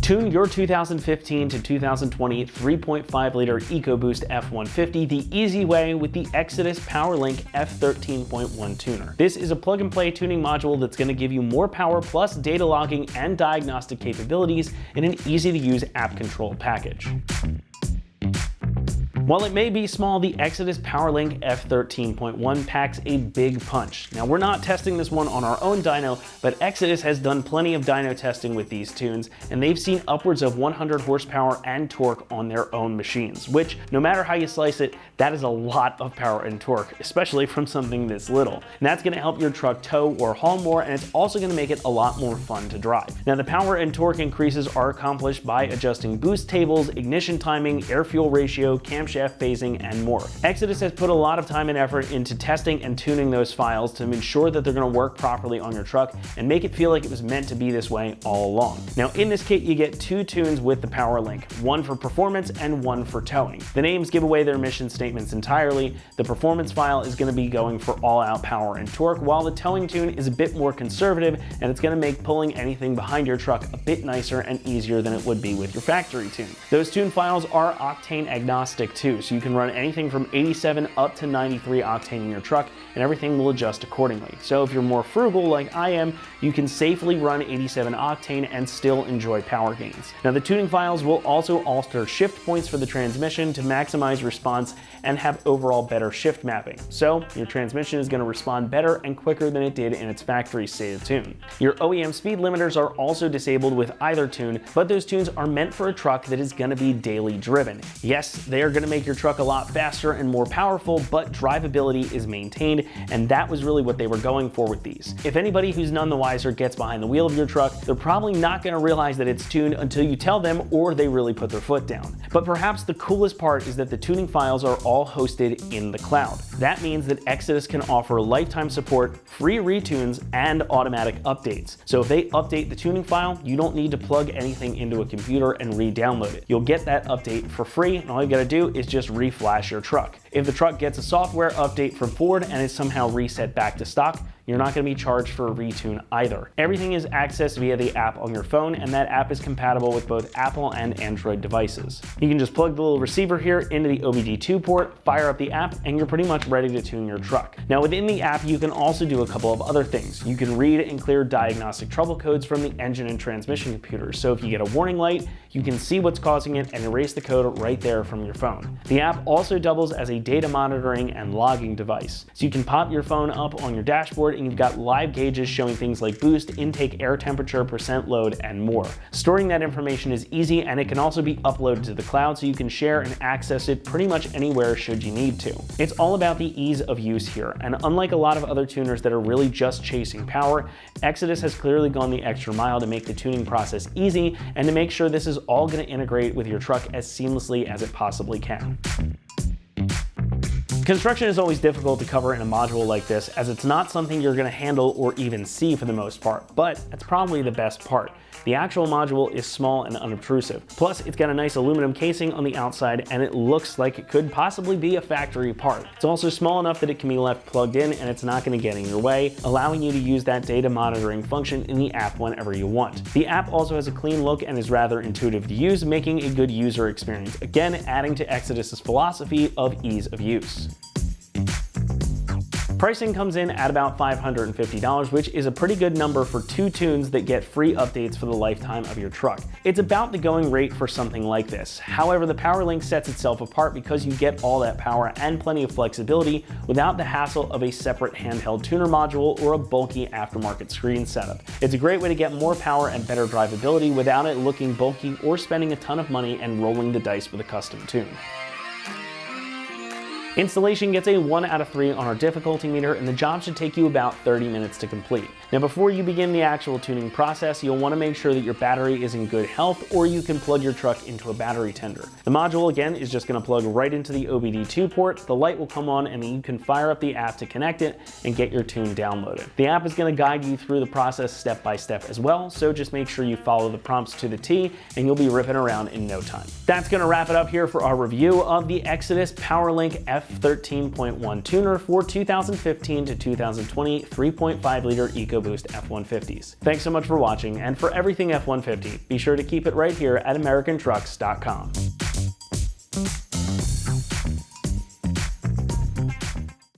Tune your 2015 to 2020 3.5-liter EcoBoost F-150 the easy way with the Xodus POWERlink F13.1 Tuner. This is a plug-and-play tuning module that's going to give you more power plus data logging and diagnostic capabilities in an easy-to-use app-controlled package. While it may be small, the Xodus POWERlink F13.1 packs a big punch. Now, we're not testing this one on our own dyno, but Xodus has done plenty of dyno testing with these tunes, and they've seen upwards of 100 horsepower and torque on their own machines, which, no matter how you slice it, that is a lot of power and torque, especially from something this little. And that's gonna help your truck tow or haul more, and it's also gonna make it a lot more fun to drive. Now, the power and torque increases are accomplished by adjusting boost tables, ignition timing, air-fuel ratio, camshaft phasing, and more. Xodus has put a lot of time and effort into testing and tuning those files to ensure that they're going to work properly on your truck and make it feel like it was meant to be this way all along. Now, in this kit, you get two tunes with the POWERlink, one for performance and one for towing. The names give away their mission statements entirely. The performance file is going to be going for all-out power and torque, while the towing tune is a bit more conservative, and it's going to make pulling anything behind your truck a bit nicer and easier than it would be with your factory tune. Those tune files are octane agnostic too, so you can run anything from 87 up to 93 octane in your truck, and everything will adjust accordingly. So if you're more frugal like I am, you can safely run 87 octane and still enjoy power gains. Now, the tuning files will also alter shift points for the transmission to maximize response and have overall better shift mapping. So your transmission is going to respond better and quicker than it did in its factory state of tune. Your OEM speed limiters are also disabled with either tune, but those tunes are meant for a truck that is going to be daily driven. Yes, they are going to make your truck a lot faster and more powerful, but drivability is maintained, and that was really what they were going for with these. If anybody who's none the wiser gets behind the wheel of your truck, they're probably not going to realize that it's tuned until you tell them or they really put their foot down. But perhaps the coolest part is that the tuning files are all hosted in the cloud. That means that Xodus can offer lifetime support, free retunes, and automatic updates. So if they update the tuning file, you don't need to plug anything into a computer and re-download it. You'll get that update for free, and all you gotta do is just reflash your truck. If the truck gets a software update from Ford and is somehow reset back to stock, you're not going to be charged for a retune either. Everything is accessed via the app on your phone, and that app is compatible with both Apple and Android devices. You can just plug the little receiver here into the OBD2 port, fire up the app, and you're pretty much ready to tune your truck. Now, within the app, you can also do a couple of other things. You can read and clear diagnostic trouble codes from the engine and transmission computers. So if you get a warning light, you can see what's causing it and erase the code right there from your phone. The app also doubles as a data monitoring and logging device. So you can pop your phone up on your dashboard and you've got live gauges showing things like boost, intake, air temperature, percent load, and more. Storing that information is easy, and it can also be uploaded to the cloud so you can share and access it pretty much anywhere should you need to. It's all about the ease of use here, and unlike a lot of other tuners that are really just chasing power, Xodus has clearly gone the extra mile to make the tuning process easy and to make sure this is all going to integrate with your truck as seamlessly as it possibly can. Construction is always difficult to cover in a module like this, as it's not something you're going to handle or even see for the most part, but that's probably the best part. The actual module is small and unobtrusive. Plus, it's got a nice aluminum casing on the outside, and it looks like it could possibly be a factory part. It's also small enough that it can be left plugged in and it's not going to get in your way, allowing you to use that data monitoring function in the app whenever you want. The app also has a clean look and is rather intuitive to use, making a good user experience, again adding to Xodus's philosophy of ease of use. Pricing comes in at about $550, which is a pretty good number for two tunes that get free updates for the lifetime of your truck. It's about the going rate for something like this. However, the POWERlink sets itself apart because you get all that power and plenty of flexibility without the hassle of a separate handheld tuner module or a bulky aftermarket screen setup. It's a great way to get more power and better drivability without it looking bulky or spending a ton of money and rolling the dice with a custom tune. Installation gets a 1 out of 3 on our difficulty meter, and the job should take you about 30 minutes to complete. Now, before you begin the actual tuning process, you'll want to make sure that your battery is in good health, or you can plug your truck into a battery tender. The module, again, is just going to plug right into the OBD2 port, the light will come on, and then you can fire up the app to connect it and get your tune downloaded. The app is going to guide you through the process step by step as well, so just make sure you follow the prompts to the T, and you'll be ripping around in no time. That's going to wrap it up here for our review of the Xodus POWERlink F13.1 F13.1 Tuner for 2015 to 2020 3.5-liter EcoBoost F-150s. Thanks so much for watching, and for everything F-150, be sure to keep it right here at AmericanTrucks.com.